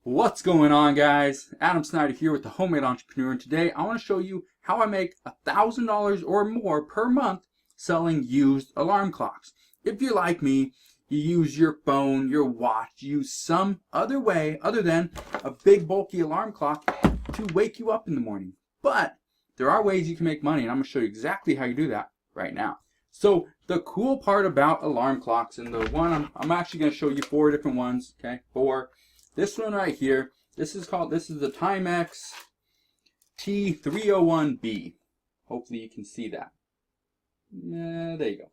What's going on, guys? Adam Snyder here with the Homemade Entrepreneur, and today I want to show you how I make $1,000 or more per month selling used alarm clocks. If you're like me, you use your phone, your watch, you use some other way other than a big bulky alarm clock to wake you up in the morning. But there are ways you can make money, and I'm going to show you exactly how you do that right now. So the cool part about alarm clocks, and the one I'm actually going to show you 4 different ones, okay? 4. This one right here, this is the Timex T301B. Hopefully you can see that. There you go.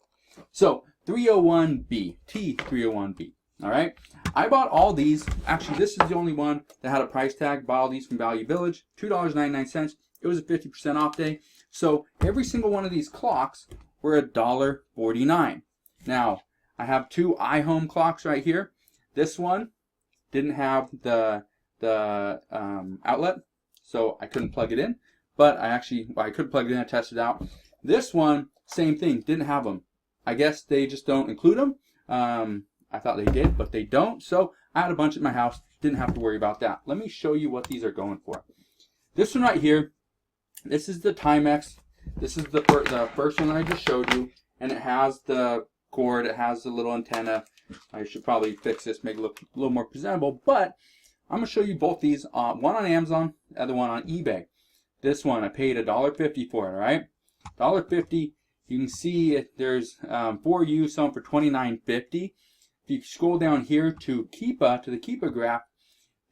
So 301B, T301B. All right. I bought all these. Actually, this is the only one that had a price tag. Bought all these from Value Village, $2.99. It was a 50% off day. So every single one of these clocks were $1.49. Now I have 2 IHome clocks right here. This one didn't have the outlet, so I couldn't plug it in. But I could plug it in. I tested it out. This one, same thing, didn't have them. I guess they just don't include them. I thought they did, but they don't. So I had a bunch at my house. Didn't have to worry about that. Let me show you what these are going for. This one right here, this is the Timex. This is the first one I just showed you, and it has the cord. It has the little antenna. I should probably fix this, make it look a little more presentable, but I'm going to show you both these, one on Amazon, the other one on eBay. This one, I paid $1.50 for it, all right? $1.50. You can see there's 4 used, some for $29.50. If you scroll down here to the Keepa graph,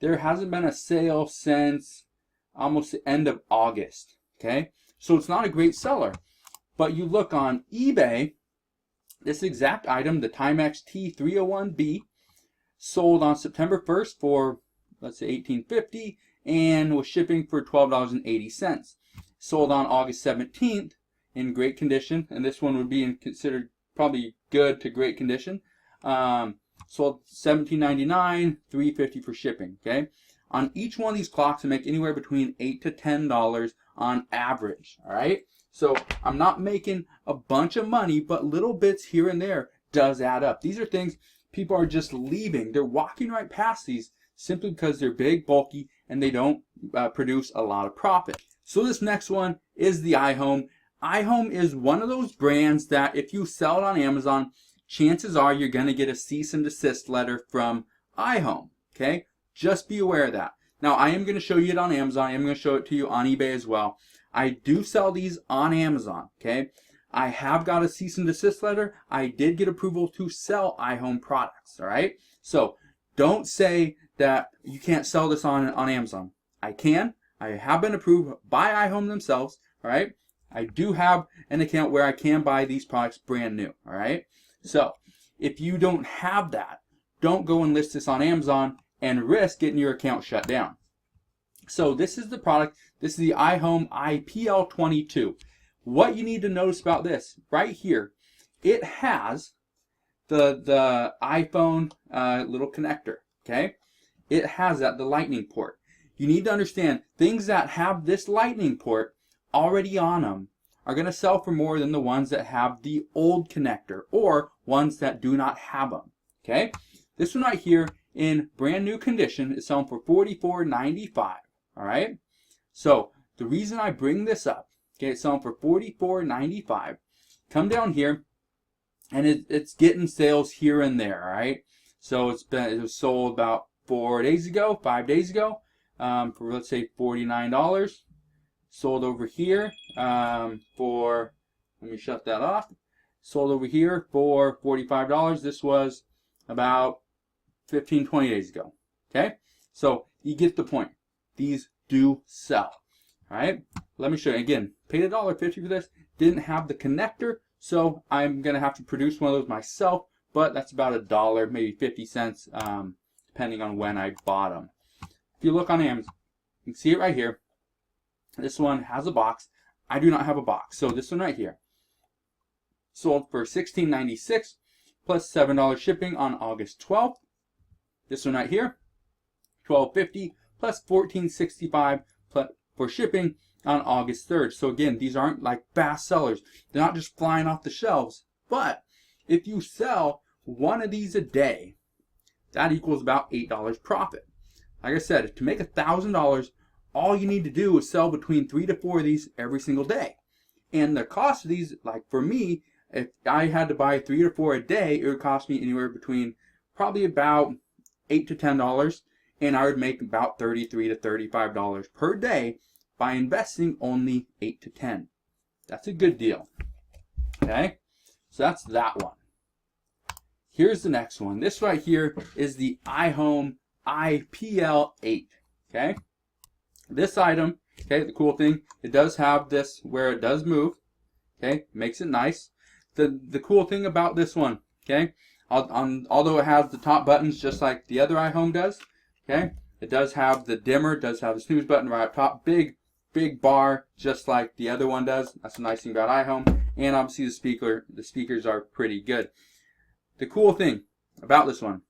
there hasn't been a sale since almost the end of August, okay? So it's not a great seller. But you look on eBay, this exact item, the Timex T301B, sold on September 1st for, let's say, $18.50 and was shipping for $12.80. Sold on August 17th in great condition, and this one would be considered probably good to great condition. Sold $17.99, $3.50 for shipping. Okay, on each one of these clocks, I make anywhere between $8 to $10 on average. All right. So I'm not making a bunch of money, but little bits here and there does add up. These are things people are just leaving. They're walking right past these simply because they're big, bulky, and they don't produce a lot of profit. So this next one is the IHome. IHome is one of those brands that if you sell it on Amazon, chances are you're going to get a cease and desist letter from IHome. Okay? Just be aware of that. Now, I am going to show you it on Amazon. I am going to show it to you on eBay as well. I do sell these on Amazon, okay? I have got a cease and desist letter. I did get approval to sell IHome products, all right? So don't say that you can't sell this on Amazon. I can. I have been approved by IHome themselves, all right? I do have an account where I can buy these products brand new, all right? So if you don't have that, don't go and list this on Amazon and risk getting your account shut down. So this is the product. This is the IHome IPL22. What you need to notice about this, right here, it has the iPhone little connector, okay? It has the lightning port. You need to understand, things that have this lightning port already on them are going to sell for more than the ones that have the old connector or ones that do not have them, okay? This one right here in brand new condition is selling for $44.95. All right, so the reason I bring this up, okay, it's selling for $44.95. Come down here, and it's getting sales here and there. All right, so it was sold about 5 days ago, for let's say $49. Sold over here for, let me shut that off. Sold over here for $45. This was about 15-20 days ago. Okay, so you get the point. These do sell. All right, let me show you again. Paid $1.50 for this. Didn't have the connector, so I'm gonna have to produce one of those myself. But that's about $1, maybe 50 cents, depending on when I bought them. If you look on Amazon, you can see it right here. This one has a box. I do not have a box, so this one right here sold for $16.96 plus $7 shipping on August 12th. This one right here, $12.50 plus $14.65 for shipping on August 3rd. So again, these aren't like fast sellers. They're not just flying off the shelves. But if you sell one of these a day, that equals about $8 profit. like I said, to make $1,000, all you need to do is sell between 3 to 4 of these every single day. And the cost of these, like for me, if I had to buy 3 to 4 a day, it would cost me anywhere between probably about $8 to $10, and I would make about $33 to $35 per day by investing only 8 to 10. That's a good deal. Okay, so that's that one. Here's the next one. This right here is the IHome IPL8. Okay, this item, okay, the cool thing, it does have this where it does move. Okay, makes it nice. The cool thing about this one, okay, although it has the top buttons just like the other iHome does, okay, it does have the dimmer, does have the snooze button right up top, big bar just like the other one does. That's the nice thing about iHome. And obviously the speakers are pretty good. The cool thing about this one,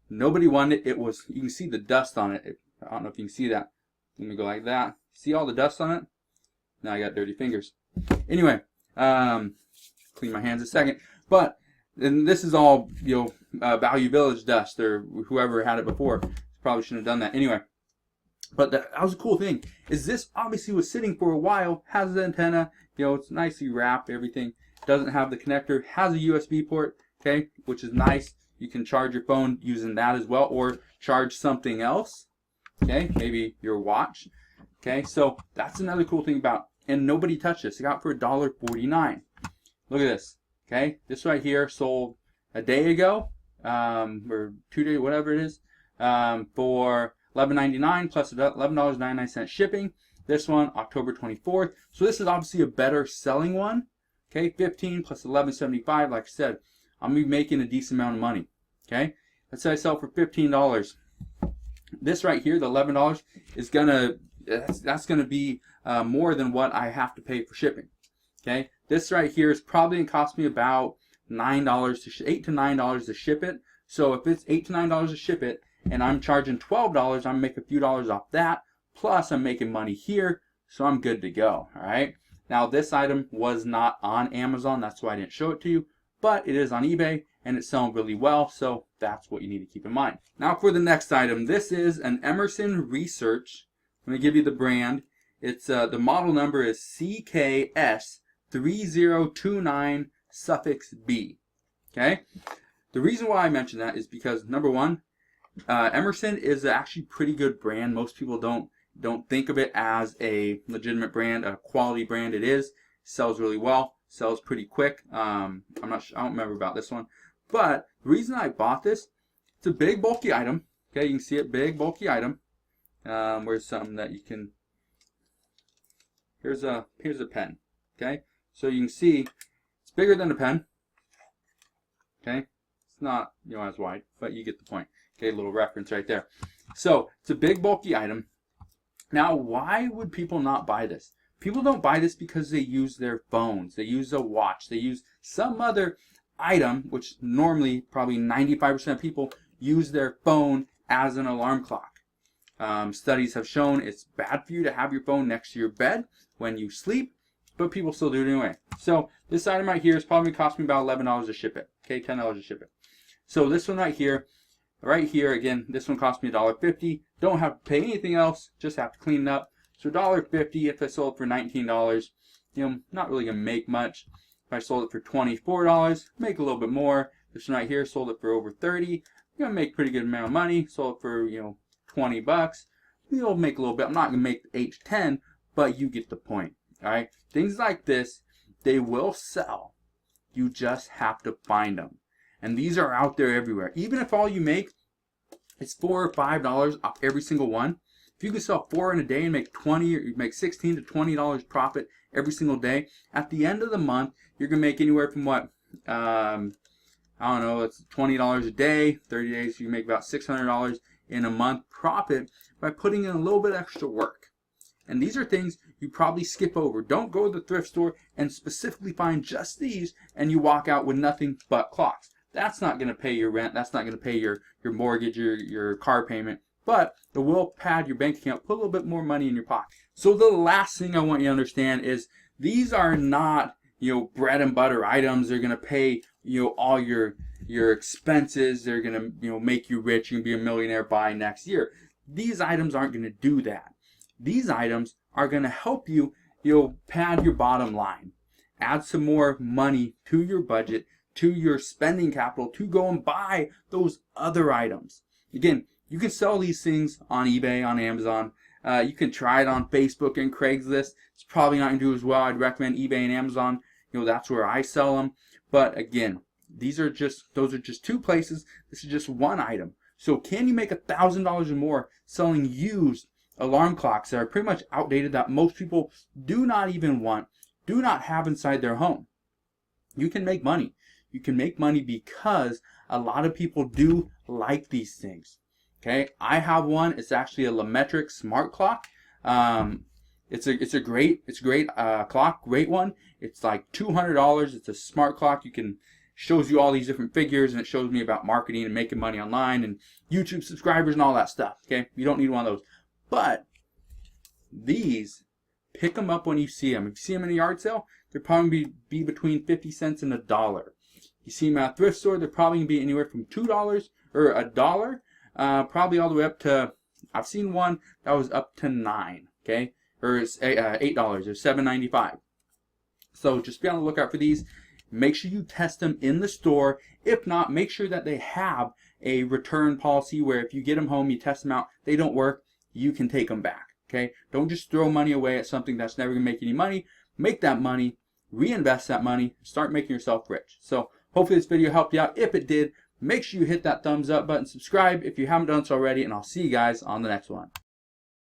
nobody wanted it. It was, you can see the dust on it. I don't know if you can see that. Let me go like that. See all the dust on it? Now I got dirty fingers. Anyway, clean my hands a second. But and this is all, you know, Value Village dust, or whoever had it before. Probably shouldn't have done that. Anyway, but that was a cool thing. Is this obviously was sitting for a while, has the antenna, you know, it's nicely wrapped, everything. Doesn't have the connector, has a USB port, okay, which is nice. You can charge your phone using that as well, or charge something else, okay, maybe your watch. Okay, so that's another cool thing about, and nobody touched this. It got for $1.49. Look at this. Okay, this right here sold a day ago, or 2 days, whatever it is, for $11.99 plus $11.99 shipping. This one, October 24th. So this is obviously a better selling one. Okay, 15 plus $11.75. Like I said, I'm gonna be making a decent amount of money. Okay, let's say I sell for $15. This right here, the $11, is gonna that's gonna be more than what I have to pay for shipping. Okay, this right here is probably gonna cost me about $9 to $8 to $9 to ship it. So if it's $8 to $9 to ship it, and I'm charging $12, I'm gonna make a few dollars off that. Plus, I'm making money here, so I'm good to go. All right. Now, this item was not on Amazon, that's why I didn't show it to you, but it is on eBay and it's selling really well, so that's what you need to keep in mind. Now, for the next item, this is an Emerson Research. I'm gonna give you the brand. It's the model number is CKS3029 suffix B. Okay. The reason why I mention that is because number one, Emerson is actually a pretty good brand. Most people don't think of it as a legitimate brand, a quality brand. It is. Sells really well. Sells pretty quick. I'm not sure, I don't remember about this one. But the reason I bought this, it's a big bulky item. Okay, you can see it, big bulky item. Where's something that you can? Here's a pen. Okay, so you can see it's bigger than a pen. Okay, it's not, you know, as wide, but you get the point. Okay, a little reference right there. So it's a big bulky item. Now, why would people not buy this? People don't buy this because they use their phones, they use a watch, they use some other item, which normally probably 95% of people use their phone as an alarm clock. Studies have shown it's bad for you to have your phone next to your bed when you sleep, but people still do it anyway. So this item right here is probably cost me about $11 to ship it. Okay, $10 to ship it. So this one right here, again, this one cost me $1.50. Don't have to pay anything else, just have to clean it up. So $1.50 if I sold it for $19, you know, not really gonna make much. If I sold it for $24, make a little bit more. This one right here, sold it for over $30. You're gonna make a pretty good amount of money. Sold it for, you know, $20. You'll make a little bit. I'm not gonna make 8 to 10, but you get the point. All right, things like this, they will sell. You just have to find them. And these are out there everywhere. Even if all you make is $4 or $5 off every single one, if you can sell 4 in a day and make 20, or you make $16 to $20 profit every single day, at the end of the month, you're gonna make anywhere from what, I don't know, it's $20 a day, 30 days, you make about $600 in a month profit by putting in a little bit extra work. And these are things you probably skip over. Don't go to the thrift store and specifically find just these and you walk out with nothing but clocks. That's not going to pay your rent. That's not going to pay your mortgage, your car payment. But it will pad your bank account, put a little bit more money in your pocket. So the last thing I want you to understand is these are not, you know, bread and butter items. They're going to pay, you know, all your expenses. They're going to, you know, make you rich. You're going to be a millionaire by next year. These items aren't going to do that. These items are going to help you, pad your bottom line, add some more money to your budget, to your spending capital, to go and buy those other items. Again, you can sell these things on eBay, on Amazon. You can try it on Facebook and Craigslist. It's probably not going to do as well. I'd recommend eBay and Amazon. That's where I sell them. But again, those are just 2 places. This is just one item. So can you make $1,000 or more selling used alarm clocks that are pretty much outdated, that most people do not even want, do not have inside their home? You can make money. You can make money because a lot of people do like these things. Okay, I have one. It's actually a Lemetric smart clock. It's a great clock, great one. It's like $200. It's a smart clock. Shows you all these different figures, and it shows me about marketing and making money online and YouTube subscribers and all that stuff. Okay, you don't need one of those. But these, pick them up when you see them. If you see them in a yard sale, they're probably be between 50 cents and $1. You see them at a thrift store, they're probably going to be anywhere from $2 or $1, probably all the way up to, I've seen one that was up to $9, okay, or it's $8 or $7.95. So just be on the lookout for these. Make sure you test them in the store. If not, make sure that they have a return policy where if you get them home, you test them out, they don't work, you can take them back. Okay, don't just throw money away at something that's never going to make any money. Make that money, reinvest that money, start making yourself rich. So hopefully this video helped you out. If it did, make sure you hit that thumbs up button, subscribe if you haven't done so already, and I'll see you guys on the next one.